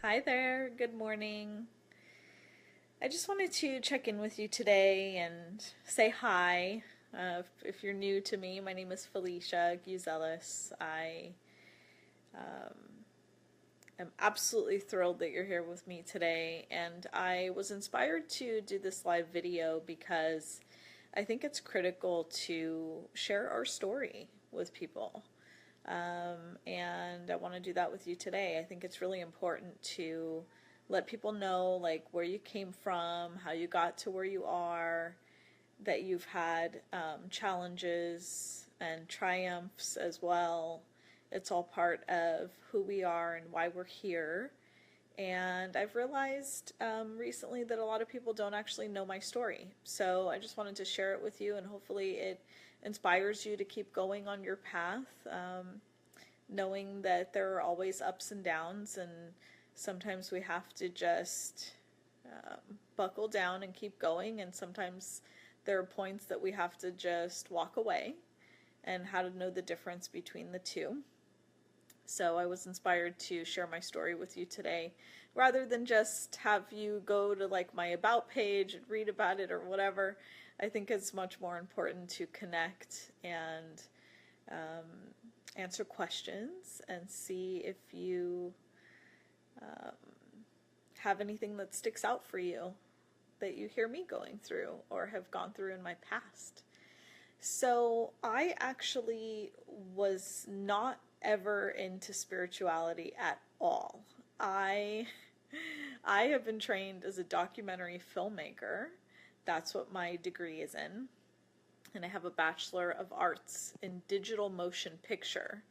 Hi there, good morning. I just wanted to check in with you today and say hi. If you're new to me, my name is Felicia Giouzelis. I am absolutely thrilled that you're here with me today, and I was inspired to do this live video because I think it's critical to share our story with people. And I want to do that with you today. I think it's really important to let people know like where you came from, how you got to where you are, that you've had challenges and triumphs as well. It's all part of who we are and why we're here. And I've realized recently that a lot of people don't actually know my story. So I just wanted to share it with you, and hopefully it inspires you to keep going on your path, knowing that there are always ups and downs, and sometimes we have to just buckle down and keep going, and sometimes there are points that we have to just walk away, and how to know the difference between the two. So I was inspired to share my story with you today, rather than just have you go to like my about page and read about it or whatever. I think it's much more important to connect and answer questions and see if you have anything that sticks out for you that you hear me going through or have gone through in my past. So I actually was not ever into spirituality at all. I have been trained as a documentary filmmaker. That's what my degree is in. And I have a Bachelor of Arts in Digital Motion Picture,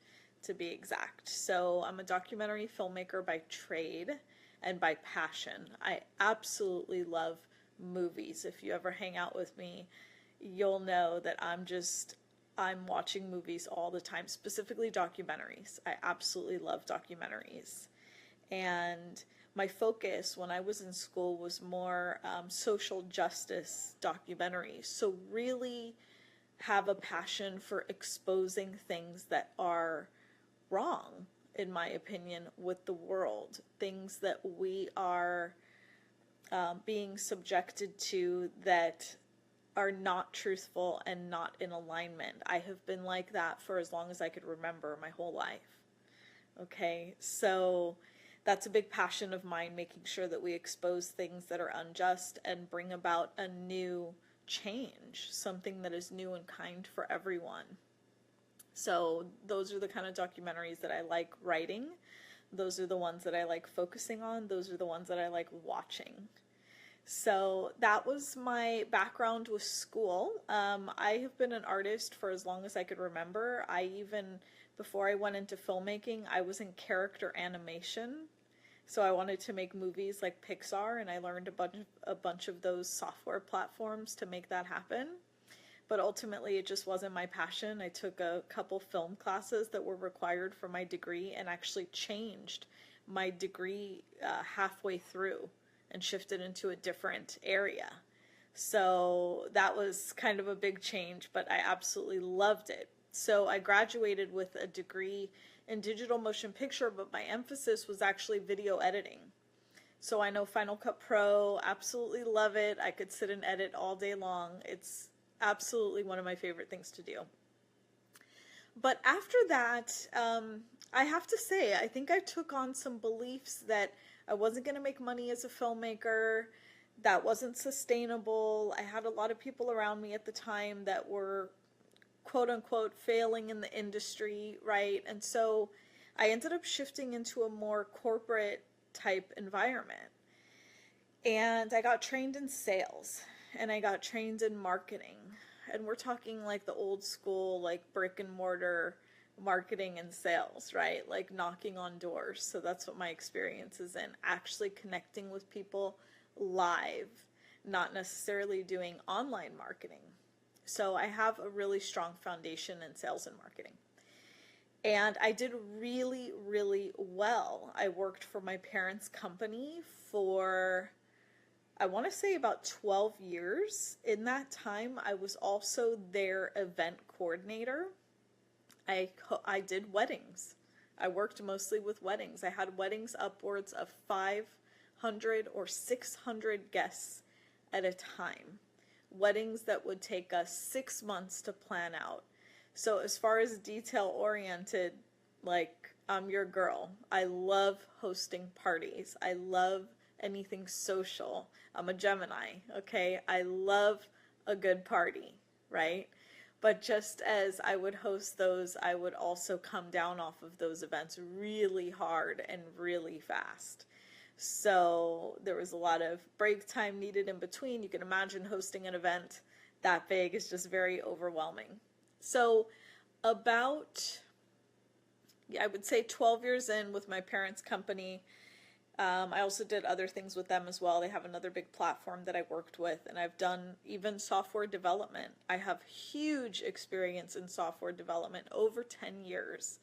to be exact. So I'm a documentary filmmaker by trade and by passion. I absolutely love movies. If you ever hang out with me, you'll know that I'm watching movies all the time, specifically documentaries. I absolutely love documentaries. And my focus when I was in school was more social justice documentaries. So really have a passion for exposing things that are wrong, in my opinion, with the world. Things that we are being subjected to that are not truthful and not in alignment. I have been like that for as long as I could remember, my whole life. Okay, so that's a big passion of mine, making sure that we expose things that are unjust and bring about a new change, something that is new and kind for everyone. So those are the kind of documentaries that I like writing. Those are the ones that I like focusing on. Those are the ones that I like watching. So that was my background with school. I have been an artist for as long as I could remember. Before I went into filmmaking, I was in character animation. So I wanted to make movies like Pixar, and I learned a bunch of those software platforms to make that happen. But ultimately, it just wasn't my passion. I took a couple film classes that were required for my degree and actually changed my degree halfway through and shifted into a different area. So that was kind of a big change, but I absolutely loved it. So I graduated with a degree in digital motion picture, but my emphasis was actually video editing. So I know Final Cut Pro, absolutely love it. I could sit and edit all day long. It's absolutely one of my favorite things to do. But after that, I have to say, I think I took on some beliefs that I wasn't going to make money as a filmmaker, that wasn't sustainable. I had a lot of people around me at the time that were quote unquote failing in the industry, right? And so I ended up shifting into a more corporate type environment. And I got trained in sales, and I got trained in marketing. And we're talking like the old school, like brick and mortar marketing and sales, right? Like knocking on doors. So that's what my experience is in, actually connecting with people live, not necessarily doing online marketing. So I have a really strong foundation in sales and marketing. And I did really, really well. I worked for my parents' company for, I want to say, about 12 years. In that time, I was also their event coordinator. I did weddings. I worked mostly with weddings. I had weddings upwards of 500 or 600 guests at a time. Weddings that would take us 6 months to plan out. So as far as detail oriented, like, I'm your girl. I love hosting parties. I love anything social. I'm a Gemini, okay? I love a good party, right? But just as I would host those, I would also come down off of those events really hard and really fast. So there was a lot of break time needed in between. You can imagine hosting an event that big is just very overwhelming. So about, I would say 12 years in with my parents' company. I also did other things with them as well. They have another big platform that I worked with, and I've done even software development. I have huge experience in software development, over 10 years.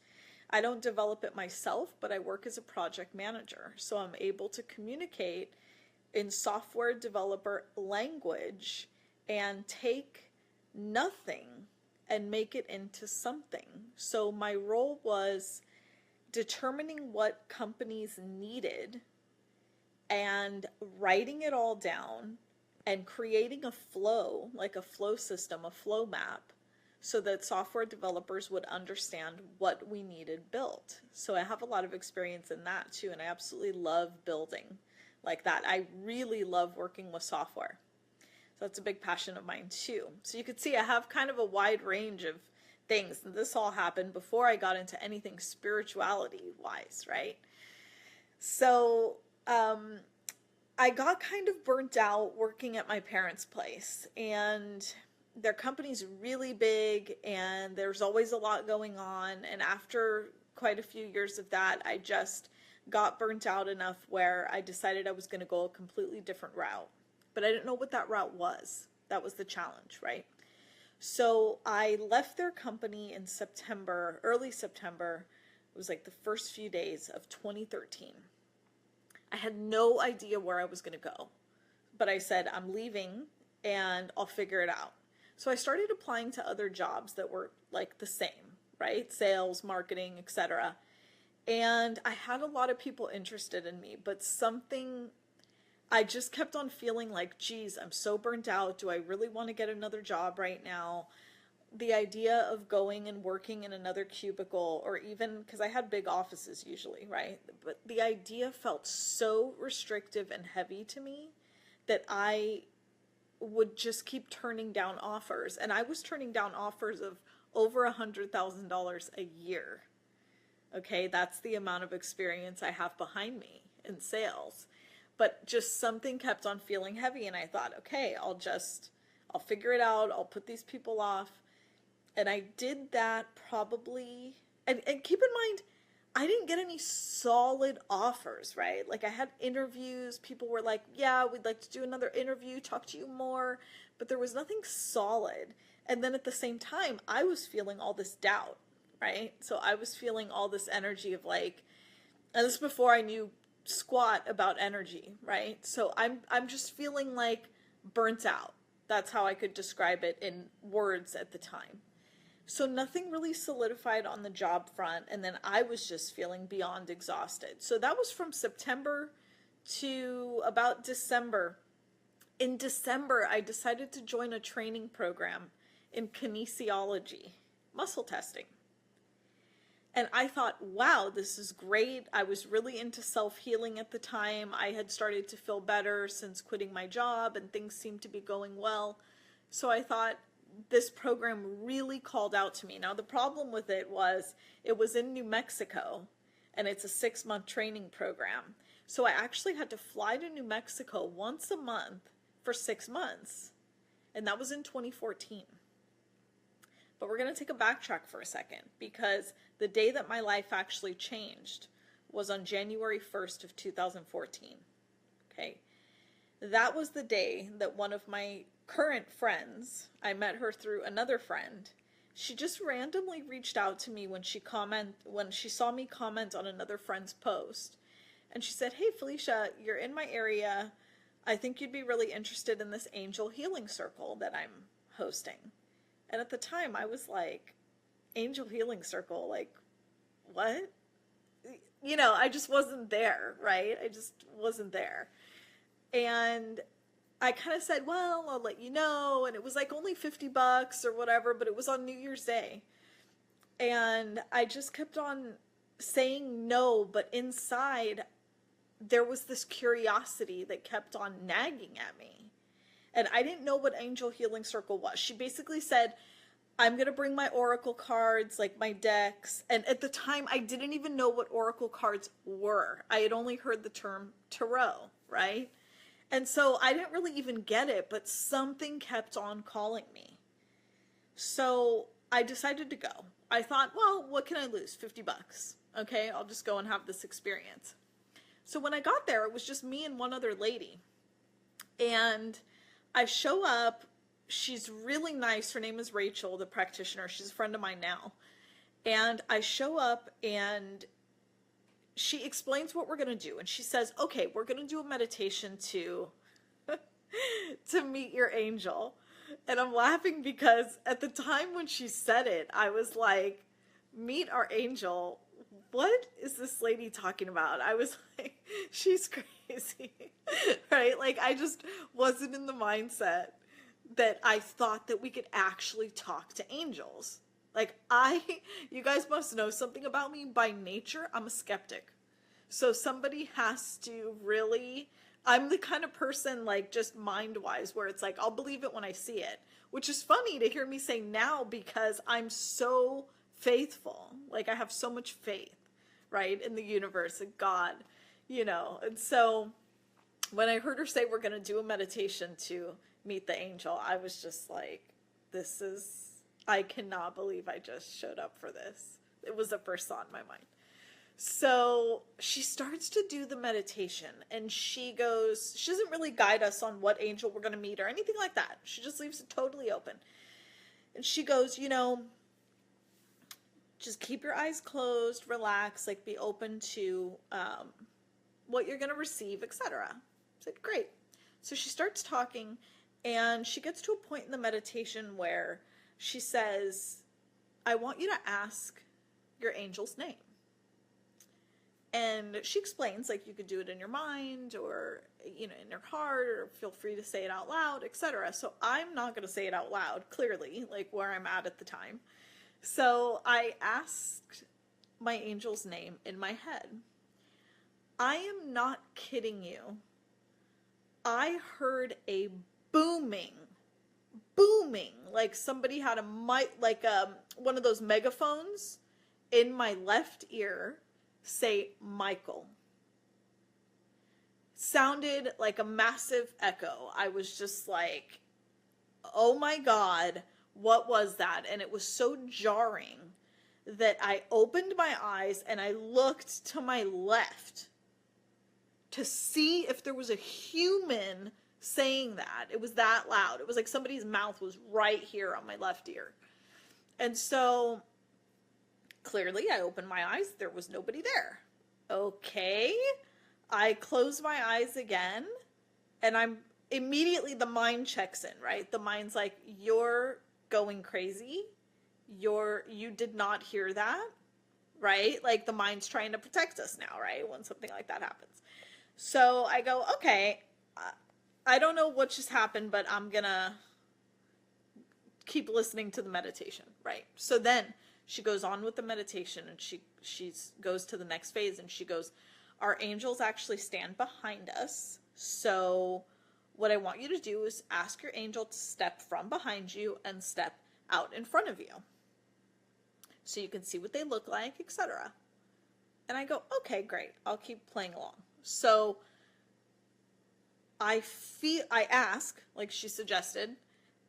I don't develop it myself, but I work as a project manager. So I'm able to communicate in software developer language and take nothing and make it into something. So my role was determining what companies needed and writing it all down and creating a flow, like a flow system, a flow map, so that software developers would understand what we needed built. So I have a lot of experience in that too, and I absolutely love building like that. I really love working with software. So that's a big passion of mine too. So you could see I have kind of a wide range of things. And this all happened before I got into anything spirituality wise, right? So I got kind of burnt out working at my parents' place, and their company's really big and there's always a lot going on. And after quite a few years of that, I just got burnt out enough where I decided I was going to go a completely different route. But I didn't know what that route was. That was the challenge, right? So I left their company in September, early September. It was like the first few days of 2013. I had no idea where I was going to go, but I said, I'm leaving and I'll figure it out. So I started applying to other jobs that were like the same, right? Sales, marketing, etc. And I had a lot of people interested in me, but something, I just kept on feeling like, geez, I'm so burnt out. Do I really want to get another job right now? The idea of going and working in another cubicle, or even, because I had big offices usually, right? But the idea felt so restrictive and heavy to me that I would just keep turning down offers. And I was turning down offers of over $100,000 a year. Okay, that's the amount of experience I have behind me in sales. But just something kept on feeling heavy, and I thought, okay, I'll figure it out. I'll put these people off. And I did that probably, and keep in mind, I didn't get any solid offers, right? Like I had interviews, people were like, yeah, we'd like to do another interview, talk to you more, but there was nothing solid. And then at the same time, I was feeling all this doubt, right? So I was feeling all this energy of like, and this is before I knew squat about energy, right? So I'm just feeling like burnt out. That's how I could describe it in words at the time. So nothing really solidified on the job front, and then I was just feeling beyond exhausted. So that was from September to about December. In December, I decided to join a training program in kinesiology, muscle testing. And I thought, wow, this is great. I was really into self-healing at the time. I had started to feel better since quitting my job, and things seemed to be going well. So I thought this program really called out to me. Now, the problem with it was in New Mexico, and it's a 6-month training program. So I actually had to fly to New Mexico once a month for 6 months. And that was in 2014. But we're going to take a backtrack for a second, because the day that my life actually changed was on January 1st of 2014. Okay. That was the day that one of my current friends, I met her through another friend. She just randomly reached out to me when she saw me comment on another friend's post. And she said, "Hey Felicia, you're in my area. I think you'd be really interested in this angel healing circle that I'm hosting." And at the time I was like, angel healing circle, like, what? I just wasn't there, right? I just wasn't there. And I kind of said, well, I'll let you know. And it was like only $50 or whatever, but it was on New Year's Day. And I just kept on saying no, but inside there was this curiosity that kept on nagging at me. And I didn't know what Angel Healing Circle was. She basically said, I'm going to bring my oracle cards, like my decks. And at the time, I didn't even know what oracle cards were. I had only heard the term tarot, right? And so I didn't really even get it, but something kept on calling me. So I decided to go. I thought, well, what can I lose? $50. Okay, I'll just go and have this experience. So when I got there, it was just me and one other lady. And I show up. She's really nice. Her name is Rachel, the practitioner. She's a friend of mine now. And I show up and she explains what we're going to do. And she says, okay, we're going to do a meditation to meet your angel. And I'm laughing because at the time when she said it, I was like, meet our angel? What is this lady talking about? I was like, she's crazy, right? Like, I just wasn't in the mindset that I thought that we could actually talk to angels. Like, you guys must know something about me. By nature, I'm a skeptic. So somebody has to really, I'm the kind of person, like, just mind-wise, where it's like, I'll believe it when I see it. Which is funny to hear me say now because I'm so faithful. Like, I have so much faith, right, in the universe and God, And so when I heard her say we're going to do a meditation to meet the angel, I was just like, I cannot believe I just showed up for this. It was the first thought in my mind. So she starts to do the meditation and she doesn't really guide us on what angel we're going to meet or anything like that. She just leaves it totally open. And she goes, just keep your eyes closed, relax, like be open to what you're going to receive, etc. I said, great. So she starts talking and she gets to a point in the meditation where she says, I want you to ask your angel's name. And she explains, like, you could do it in your mind or, in your heart, or feel free to say it out loud, etc. So I'm not going to say it out loud, clearly, like where I'm at the time. So I asked my angel's name in my head. I am not kidding you. I heard a booming, like somebody had a mic, like one of those megaphones in my left ear say Michael. Sounded like a massive echo. I was just like, oh my God, what was that? And it was so jarring that I opened my eyes and I looked to my left to see if there was a human saying that. It was that loud. It was like somebody's mouth was right here on my left ear. And so clearly I opened my eyes. There was nobody there. Okay. I close my eyes again and I'm immediately, the mind checks in, right? The mind's like, you're going crazy. You did not hear that, right? Like the mind's trying to protect us now, right? When something like that happens. So I go, okay, I don't know what just happened, but I'm gonna keep listening to the meditation, right? So then she goes on with the meditation and she goes to the next phase and she goes, our angels actually stand behind us. So what I want you to do is ask your angel to step from behind you and step out in front of you so you can see what they look like, etc. And I go, okay, great. I'll keep playing along. So I ask, like she suggested,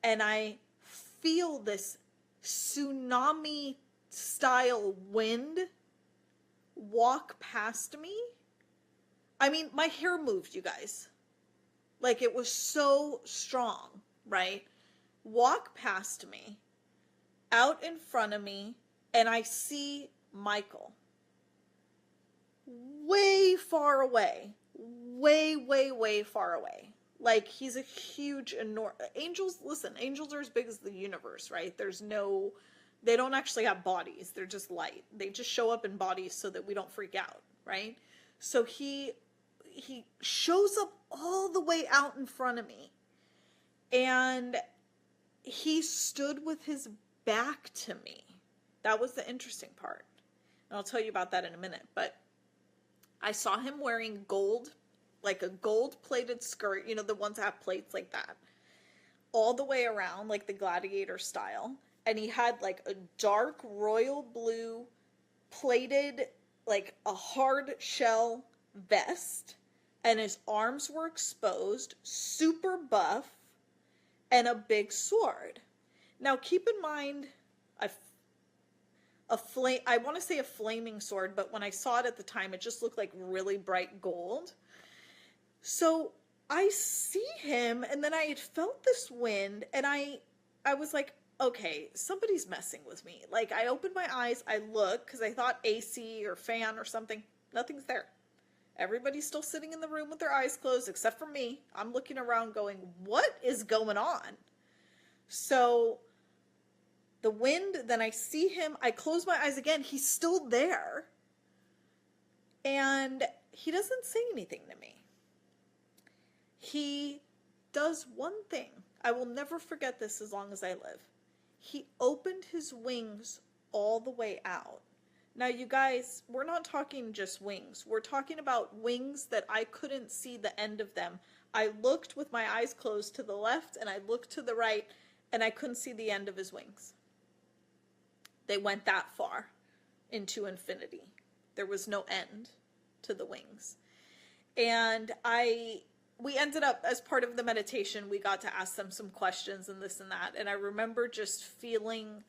and I feel this tsunami style wind walk past me. I mean, my hair moved, you guys. Like it was so strong, right? Walk past me, out in front of me, and I see Michael. Way far away. Way far away. Like he's a huge, enormous... Angels, listen, angels are as big as the universe, right? They don't actually have bodies. They're just light. They just show up in bodies so that we don't freak out, right? So he shows up all the way out in front of me, and he stood with his back to me. That was the interesting part. And I'll tell you about that in a minute. But I saw him wearing gold, like a gold plated skirt, you know, the ones that have plates like that, all the way around, like the gladiator style. And he had like a dark royal blue plated, like a hard shell vest. And his arms were exposed, super buff, and a big sword. Now keep in mind, I want to say a flaming sword, but when I saw it at the time, it just looked like really bright gold. So I see him, and then I had felt this wind, and I was like, okay, somebody's messing with me. Like, I opened my eyes, I look, because I thought AC or fan or something. Nothing's there. Everybody's still sitting in the room with their eyes closed, except for me. I'm looking around going, what is going on? So the wind, then I see him, I close my eyes again, he's still there. And he doesn't say anything to me. He does one thing. I will never forget this as long as I live. He opened his wings all the way out. Now, you guys, we're not talking just wings. We're talking about wings that I couldn't see the end of them. I looked with my eyes closed to the left, and I looked to the right, and I couldn't see the end of his wings. They went that far into infinity. There was no end to the wings. And we ended up, as part of the meditation, we got to ask them some questions and this and that. And I remember just feeling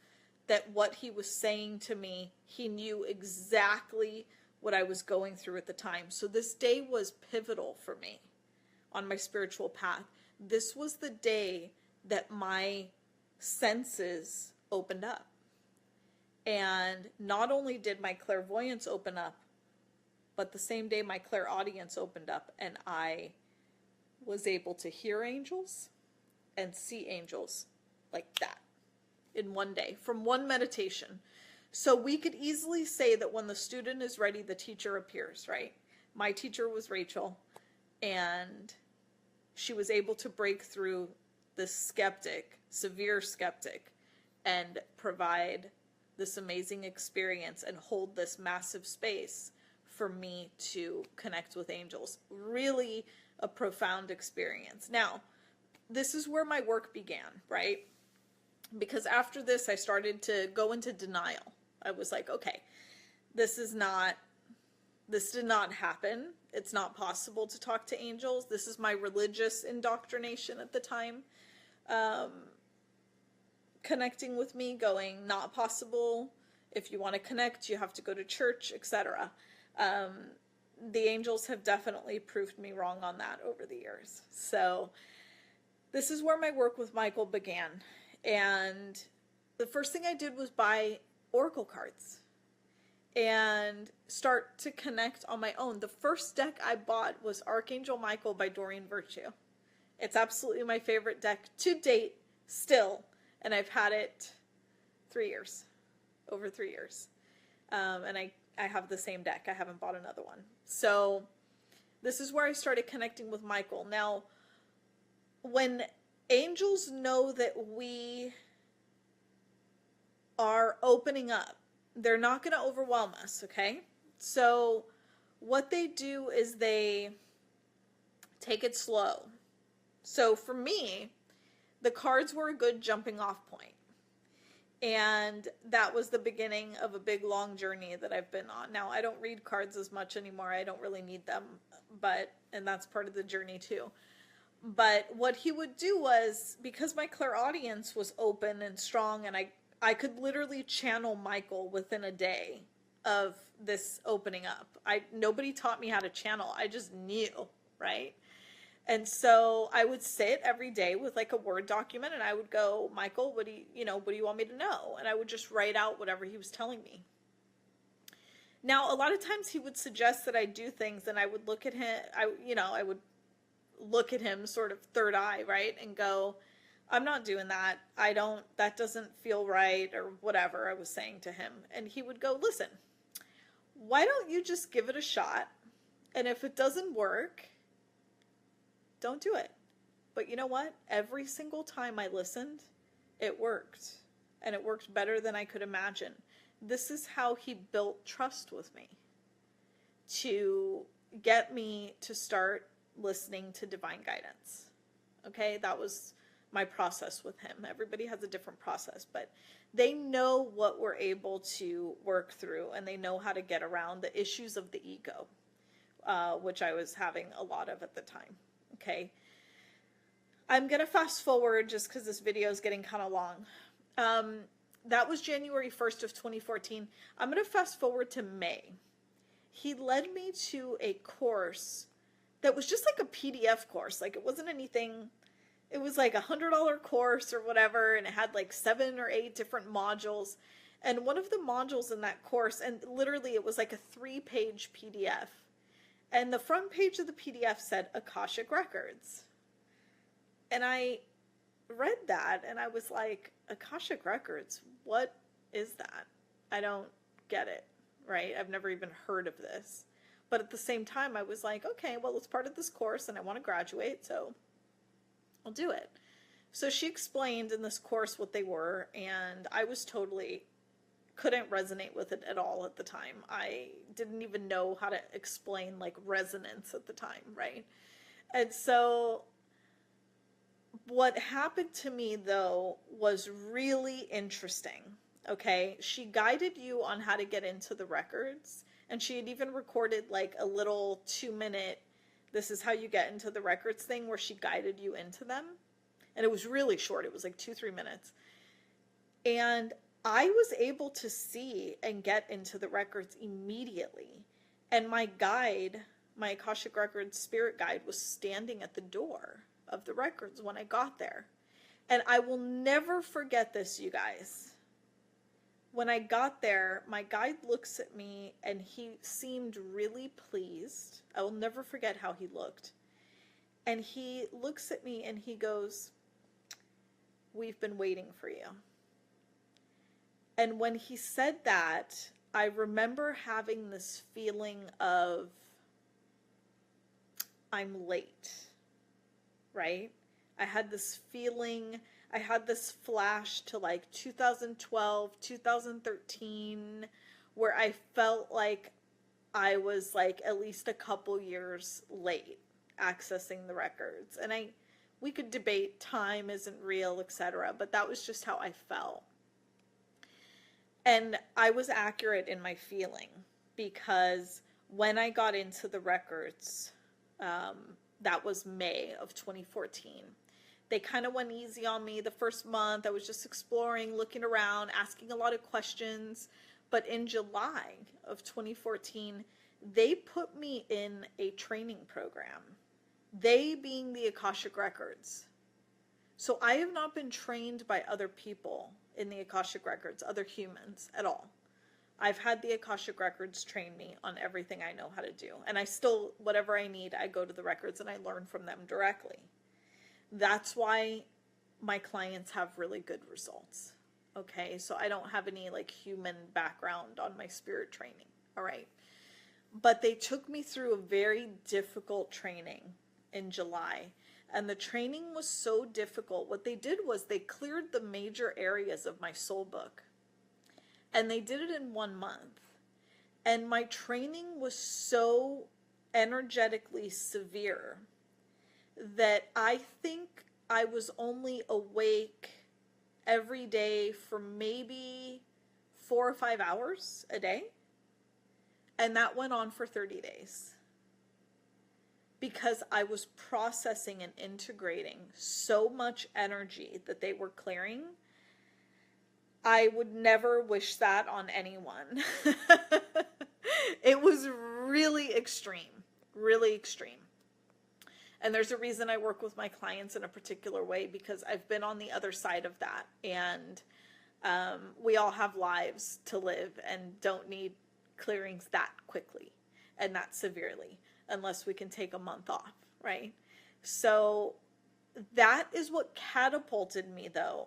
that what he was saying to me, he knew exactly what I was going through at the time. So this day was pivotal for me on my spiritual path. This was the day that my senses opened up. And not only did my clairvoyance open up, but the same day my clairaudience opened up, and I was able to hear angels and see angels like that in one day from one meditation. So we could easily say that when the student is ready, the teacher appears, right? My teacher was Rachel, and she was able to break through the skeptic, severe skeptic, and provide this amazing experience and hold this massive space for me to connect with angels. Really a profound experience. Now, this is where my work began, right? Because after this, I started to go into denial. I was like, okay, this did not happen. It's not possible to talk to angels. This is my religious indoctrination at the time. Connecting with me, going, not possible. If you want to connect, you have to go to church, etc. The angels have definitely proved me wrong on that over the years. So this is where my work with Michael began. And the first thing I did was buy oracle cards and start to connect on my own. The first deck I bought was Archangel Michael by Doreen Virtue. It's absolutely my favorite deck to date still. And I've had it 3 years, over 3 years. And I have the same deck. I haven't bought another one. So this is where I started connecting with Michael. Now, when angels know that we are opening up, they're not going to overwhelm us, okay? So what they do is they take it slow. So for me, the cards were a good jumping off point. And that was the beginning of a big, long journey that I've been on. Now, I don't read cards as much anymore. I don't really need them, and that's part of the journey too. But what he would do was, because my clairaudience was open and strong, and I could literally channel Michael within a day of this opening up. Nobody taught me how to channel. I just knew, right? And so I would sit every day with like a Word document, and I would go, Michael, what do you want me to know? And I would just write out whatever he was telling me. Now, a lot of times he would suggest that I do things, and I would look at him, I would look at him sort of third eye, right? And go, I'm not doing that. That doesn't feel right, or whatever I was saying to him. And he would go, listen, why don't you just give it a shot? And if it doesn't work, don't do it. But you know what? Every single time I listened, it worked. And it worked better than I could imagine. This is how he built trust with me, to get me to start listening to divine guidance. Okay, that was my process with him. Everybody has a different process, but they know what we're able to work through, and they know how to get around the issues of the ego, which I was having a lot of at the time. Okay, I'm gonna fast forward just because this video is getting kind of long. That was January 1st of 2014. I'm gonna fast forward to May. He led me to a course that was just like a PDF course. Like, it wasn't anything. It was like $100 course or whatever, and it had like 7 or 8 different modules. And one of the modules in that course, and literally it was like a 3-page PDF. And the front page of the PDF said Akashic Records. And I read that and I was like, Akashic Records, what is that? I don't get it, right? I've never even heard of this. But at the same time, I was like, okay, well, it's part of this course and I want to graduate, so I'll do it. So she explained in this course what they were, and I was totally couldn't resonate with it at all at the time. I didn't even know how to explain like resonance at the time, right? And so what happened to me though was really interesting. Okay, she guided you on how to get into the records, and she had even recorded like a little 2-minute this is how you get into the records thing where she guided you into them. And it was really short. It was like 2-3 minutes. And I was able to see and get into the records immediately. And my guide, my Akashic Records spirit guide, was standing at the door of the records when I got there. And I will never forget this, you guys. When I got there, my guide looks at me and he seemed really pleased. I will never forget how he looked. And he looks at me and he goes, "We've been waiting for you." And when he said that, I remember having this feeling of, I'm late, right? I had this feeling, I had this flash to like 2012, 2013, where I felt like I was like at least a couple years late accessing the records. And we could debate time isn't real, etc., but that was just how I felt. And I was accurate in my feeling, because when I got into the records, that was May of 2014. They kind of went easy on me the first month. I was just exploring, looking around, asking a lot of questions. But in July of 2014, they put me in a training program. They being the Akashic Records. So I have not been trained by other people in the Akashic Records, other humans at all. I've had the Akashic Records train me on everything I know how to do. And I still, whatever I need, I go to the records and I learn from them directly. That's why my clients have really good results. Okay, so I don't have any like human background on my spirit training. All right. But they took me through a very difficult training in July. And the training was so difficult. What they did was they cleared the major areas of my soul book. And they did it in 1 month. And my training was so energetically severe that I think I was only awake every day for maybe 4 or 5 hours a day. And that went on for 30 days. Because I was processing and integrating so much energy that they were clearing. I would never wish that on anyone. It was really extreme, really extreme. And there's a reason I work with my clients in a particular way, because I've been on the other side of that. And we all have lives to live and don't need clearings that quickly and that severely, unless we can take a month off, right? So that is what catapulted me, though.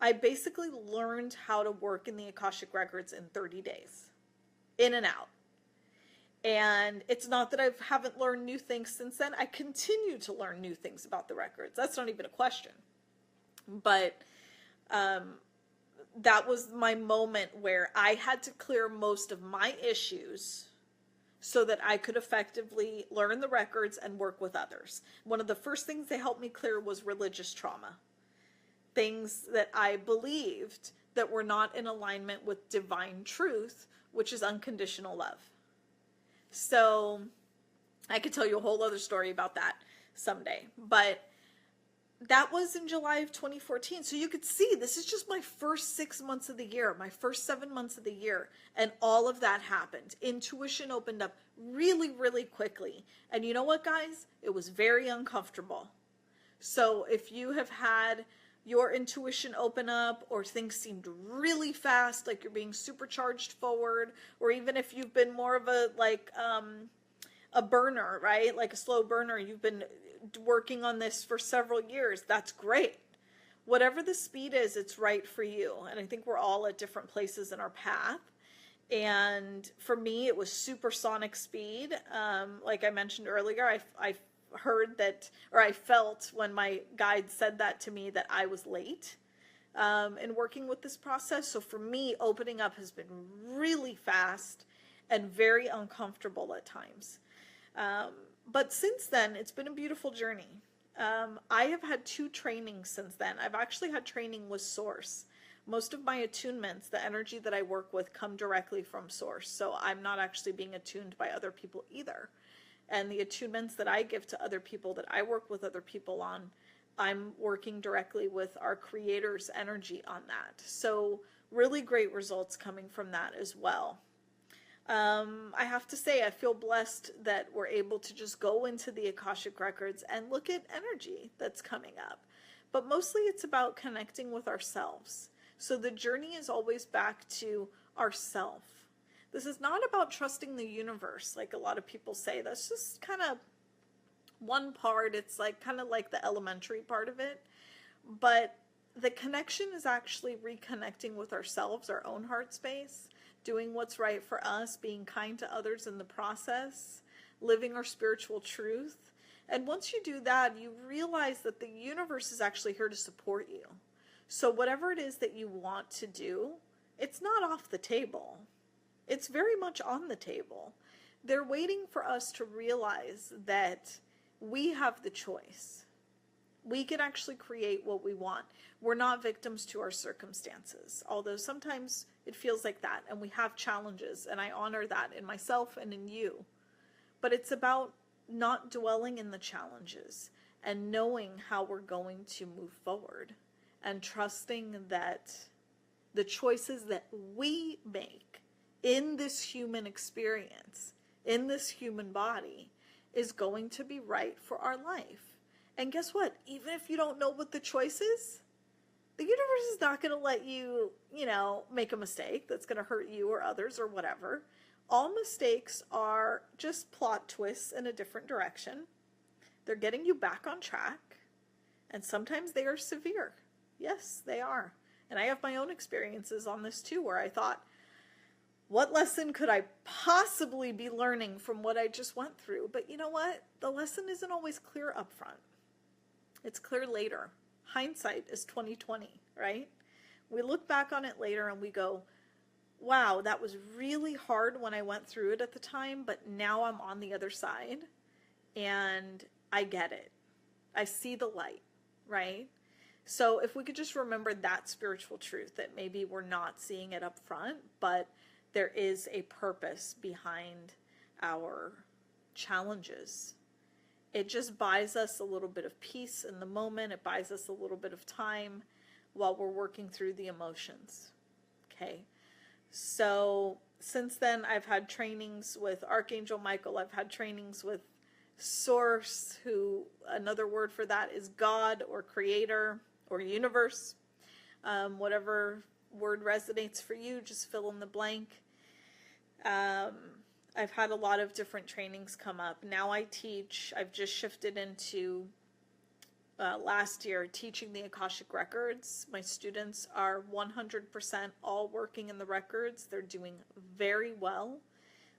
I basically learned how to work in the Akashic Records in 30 days, in and out. And it's not that I haven't learned new things since then. I continue to learn new things about the records. That's not even a question. But that was my moment where I had to clear most of my issues so that I could effectively learn the records and work with others. One of the first things they helped me clear was religious trauma. Things that I believed that were not in alignment with divine truth, which is unconditional love. So I could tell you a whole other story about that someday. But that was in July of 2014. So you could see this is just my first 6 months of the year, my first 7 months of the year. And all of that happened. Intuition opened up really, really quickly. And you know what, guys? It was very uncomfortable. So if you have had your intuition open up, or things seemed really fast, like you're being supercharged forward, or even if you've been more of a burner, right? Like a slow burner, you've been working on this for several years, that's great. Whatever the speed is, it's right for you. And I think we're all at different places in our path. And for me, it was supersonic speed. Like I mentioned earlier, I heard that, or I felt when my guide said that to me, that I was late in working with this process. So for me, opening up has been really fast and very uncomfortable at times. But since then, it's been a beautiful journey. I have had 2 trainings since then. I've actually had training with Source. Most of my attunements, the energy that I work with, come directly from Source. So I'm not actually being attuned by other people either. And the attunements that I give to other people, that I work with other people on, I'm working directly with our Creator's energy on that. So really great results coming from that as well. I have to say, I feel blessed that we're able to just go into the Akashic Records and look at energy that's coming up. But mostly it's about connecting with ourselves. So the journey is always back to ourself. This is not about trusting the universe, like a lot of people say. That's just kind of one part. It's like kind of like the elementary part of it. But the connection is actually reconnecting with ourselves, our own heart space, doing what's right for us, being kind to others in the process, living our spiritual truth. And once you do that, you realize that the universe is actually here to support you. So whatever it is that you want to do, it's not off the table. It's very much on the table. They're waiting for us to realize that we have the choice. We can actually create what we want. We're not victims to our circumstances, although sometimes it feels like that, and we have challenges, and I honor that in myself and in you. But it's about not dwelling in the challenges and knowing how we're going to move forward and trusting that the choices that we make in this human experience, in this human body, is going to be right for our life. And guess what? Even if you don't know what the choice is, the universe is not going to let you, make a mistake that's going to hurt you or others or whatever. All mistakes are just plot twists in a different direction. They're getting you back on track. And sometimes they are severe. Yes, they are. And I have my own experiences on this too, where I thought, what lesson could I possibly be learning from what I just went through? But you know what? The lesson isn't always clear up front. It's clear later. Hindsight is 20/20, right? We look back on it later and we go, wow, that was really hard when I went through it at the time, but now I'm on the other side and I get it. I see the light, right? So if we could just remember that spiritual truth, that maybe we're not seeing it up front, but there is a purpose behind our challenges. It just buys us a little bit of peace in the moment. It buys us a little bit of time while we're working through the emotions. Okay. So since then, I've had trainings with Archangel Michael. I've had trainings with Source, who another word for that is God or Creator or Universe. Whatever word resonates for you, just fill in the blank. I've had a lot of different trainings come up. Now I teach. I've just shifted into last year teaching the Akashic Records. My students are 100% all working in the records. They're doing very well.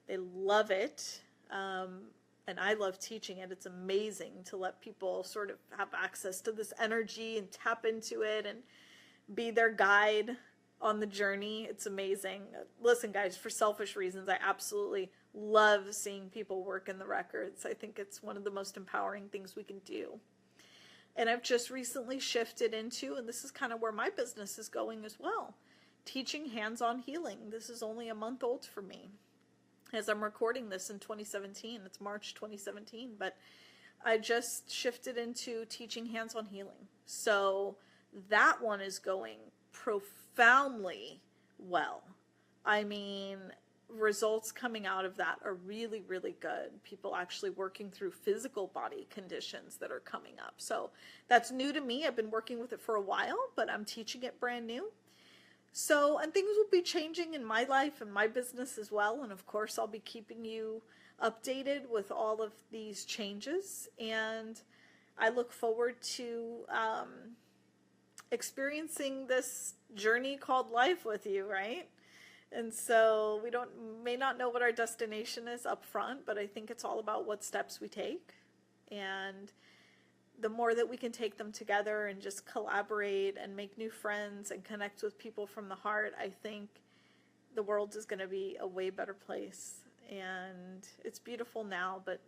They love it. And I love teaching it. It's amazing to let people sort of have access to this energy and tap into it and be their guide on the journey. It's amazing. Listen, guys, for selfish reasons, I absolutely love seeing people work in the records. I think it's one of the most empowering things we can do. And I've just recently shifted into, and this is kind of where my business is going as well, teaching hands-on healing. This is only a month old for me. As I'm recording this in 2017, it's March 2017, but I just shifted into teaching hands-on healing. So that one is going profoundly well. I mean, results coming out of that are really, really good. People actually working through physical body conditions that are coming up. So that's new to me. I've been working with it for a while, but I'm teaching it brand new. So, and things will be changing in my life and my business as well. And of course, I'll be keeping you updated with all of these changes. And I look forward to experiencing this journey called life with you, right? And so we may not know what our destination is up front, but I think it's all about what steps we take. And the more that we can take them together and just collaborate and make new friends and connect with people from the heart, I think the world is going to be a way better place. And it's beautiful now, but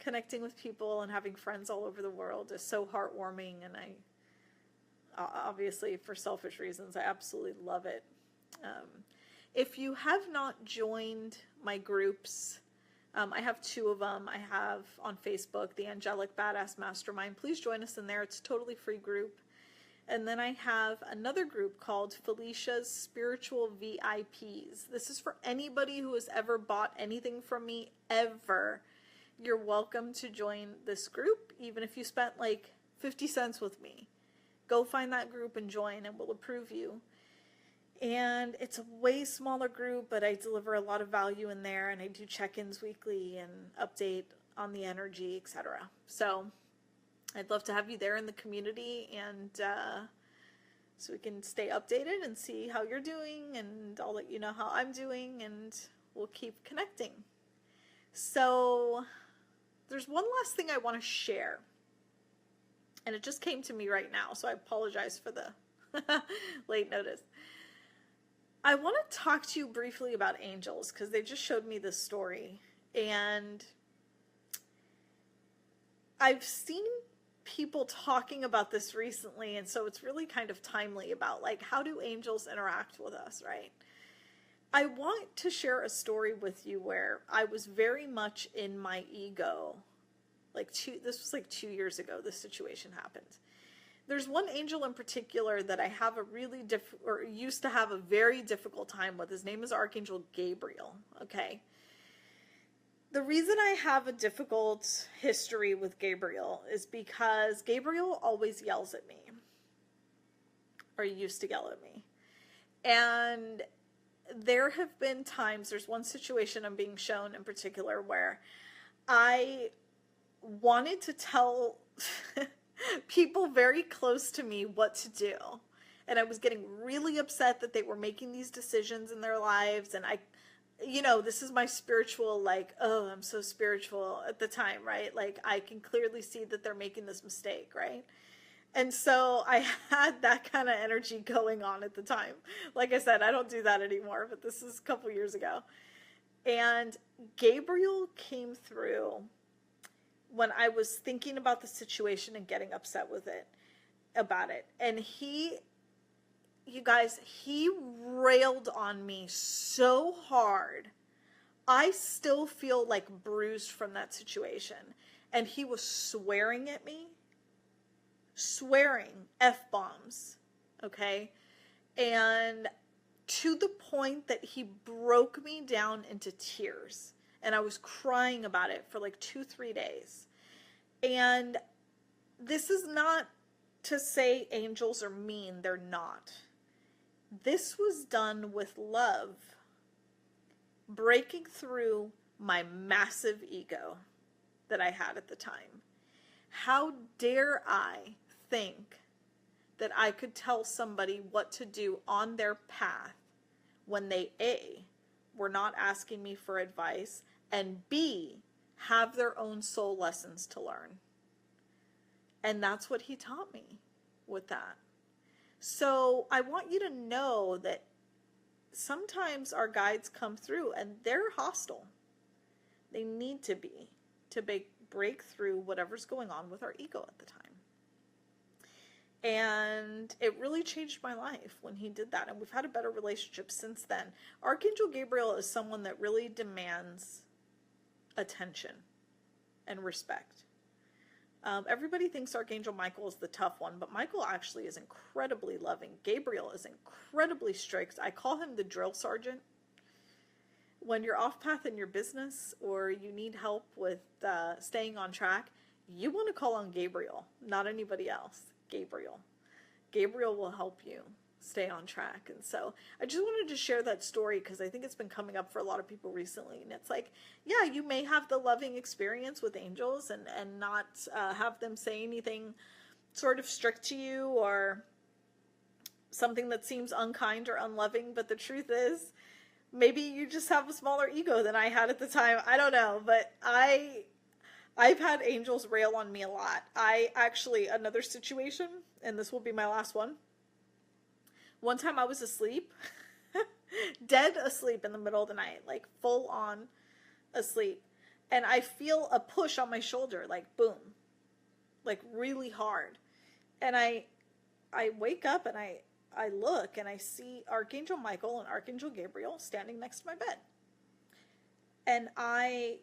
connecting with people and having friends all over the world is so heartwarming. And I, obviously for selfish reasons, I absolutely love it. If you have not joined my groups, I have two of them. I have on Facebook, the Angelic Badass Mastermind. Please join us in there. It's a totally free group. And then I have another group called Felicia's Spiritual VIPs. This is for anybody who has ever bought anything from me, ever. You're welcome to join this group, even if you spent like 50 cents with me. Go find that group and join, and we'll approve you. And it's a way smaller group, but I deliver a lot of value in there, and I do check-ins weekly and update on the energy, etc. So I'd love to have you there in the community, and so we can stay updated and see how you're doing, and I'll let you know how I'm doing, and we'll keep connecting. So there's one last thing I want to share, and it just came to me right now, so I apologize for the late notice. I want to talk to you briefly about angels, because they just showed me this story, and I've seen people talking about this recently, and so it's really kind of timely about, like, how do angels interact with us, right? I want to share a story with you where I was very much in my ego. This was like 2 years ago, this situation happened. There's one angel in particular that I have used to have a very difficult time with. His name is Archangel Gabriel, okay? The reason I have a difficult history with Gabriel is because Gabriel always yells at me, or he used to yell at me. And there have been times, there's one situation I'm being shown in particular where I wanted to tell people very close to me what to do. And I was getting really upset that they were making these decisions in their lives. And this is my spiritual, like, oh, I'm so spiritual at the time, right? Like, I can clearly see that they're making this mistake, right? And so I had that kind of energy going on at the time. Like I said, I don't do that anymore, but this is a couple years ago. And Gabriel came through when I was thinking about the situation and getting upset about it. And you guys, he railed on me so hard. I still feel like bruised from that situation. And he was swearing at me, swearing F-bombs, okay? And to the point that he broke me down into tears. And I was crying about it for like 2-3 days. And this is not to say angels are mean. They're not. This was done with love, breaking through my massive ego that I had at the time. How dare I think that I could tell somebody what to do on their path when they A, were not asking me for advice, and B, have their own soul lessons to learn. And that's what he taught me with that. So I want you to know that sometimes our guides come through and they're hostile. They need to be, to break through whatever's going on with our ego at the time. And it really changed my life when he did that. And we've had a better relationship since then. Archangel Gabriel is someone that really demands attention and respect. Everybody thinks Archangel Michael is the tough one, but Michael actually is incredibly loving. Gabriel is incredibly strict. I call him the drill sergeant. When you're off path in your business or you need help with staying on track, you want to call on Gabriel, not anybody else. Gabriel. Gabriel will help you stay on track. And so I just wanted to share that story because I think it's been coming up for a lot of people recently. And it's like, yeah, you may have the loving experience with angels and not have them say anything sort of strict to you or something that seems unkind or unloving. But the truth is, maybe you just have a smaller ego than I had at the time. I don't know, but I've had angels rail on me a lot. Another situation, and this will be my last one. One time I was asleep, dead asleep in the middle of the night, like full on asleep. And I feel a push on my shoulder, like boom, like really hard. And I wake up and I look and I see Archangel Michael and Archangel Gabriel standing next to my bed. And I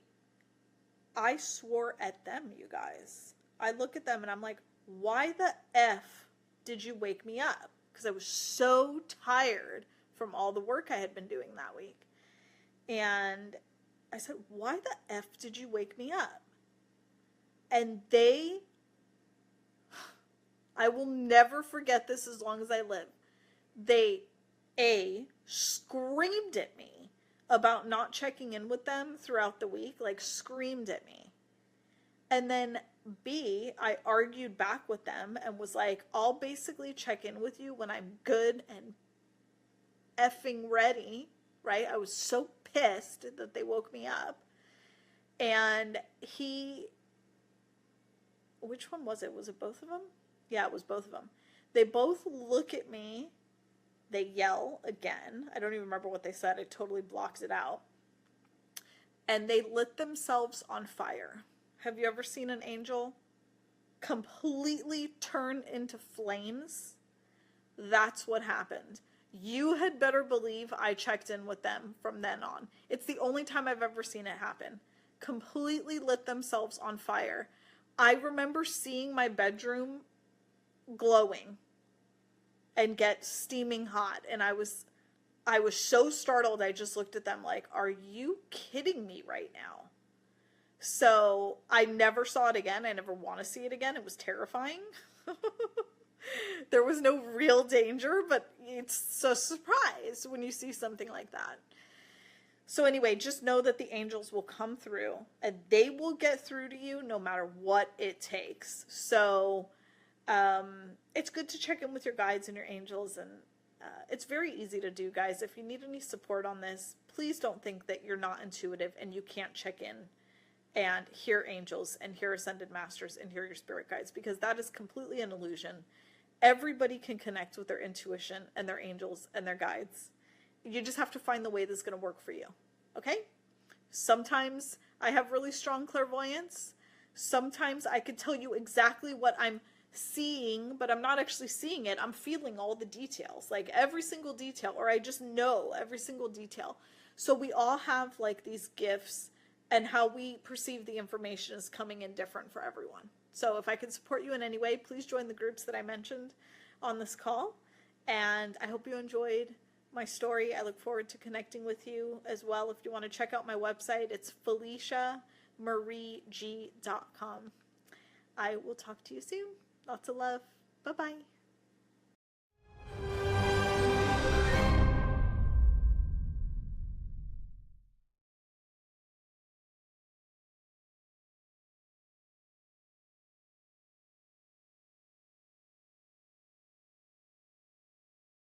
swore at them, you guys. I look at them and I'm like, why the F did you wake me up? Because I was so tired from all the work I had been doing that week. And I said, why the F did you wake me up? And I will never forget this as long as I live. They, screamed at me about not checking in with them throughout the week, like screamed at me. And then B, I argued back with them and was like, I'll basically check in with you when I'm good and effing ready, right? I was so pissed that they woke me up. And which one was it? Was it both of them? Yeah, it was both of them. They both look at me. They yell again. I don't even remember what they said. I totally blocked it out. And they lit themselves on fire. Have you ever seen an angel completely turn into flames? That's what happened. You had better believe I checked in with them from then on. It's the only time I've ever seen it happen. Completely lit themselves on fire. I remember seeing my bedroom glowing and get steaming hot. And I was so startled. I just looked at them like, are you kidding me right now? So I never saw it again. I never want to see it again. It was terrifying. There was no real danger, but it's a surprise when you see something like that. So anyway, just know that the angels will come through and they will get through to you no matter what it takes. So it's good to check in with your guides and your angels, and it's very easy to do, guys. If you need any support on this, please don't think that you're not intuitive and you can't check in and hear angels and hear ascended masters and hear your spirit guides, because that is completely an illusion. Everybody can connect with their intuition and their angels and their guides. You just have to find the way that's going to work for you. Okay? Sometimes I have really strong clairvoyance. Sometimes I can tell you exactly what I'm seeing, but I'm not actually seeing it. I'm feeling all the details, like every single detail, or I just know every single detail. So we all have like these gifts, and how we perceive the information is coming in different for everyone. So if I can support you in any way, please join the groups that I mentioned on this call. And I hope you enjoyed my story. I look forward to connecting with you as well. If you want to check out my website, it's FeliciaMarieG.com. I will talk to you soon. Lots of love. Bye-bye.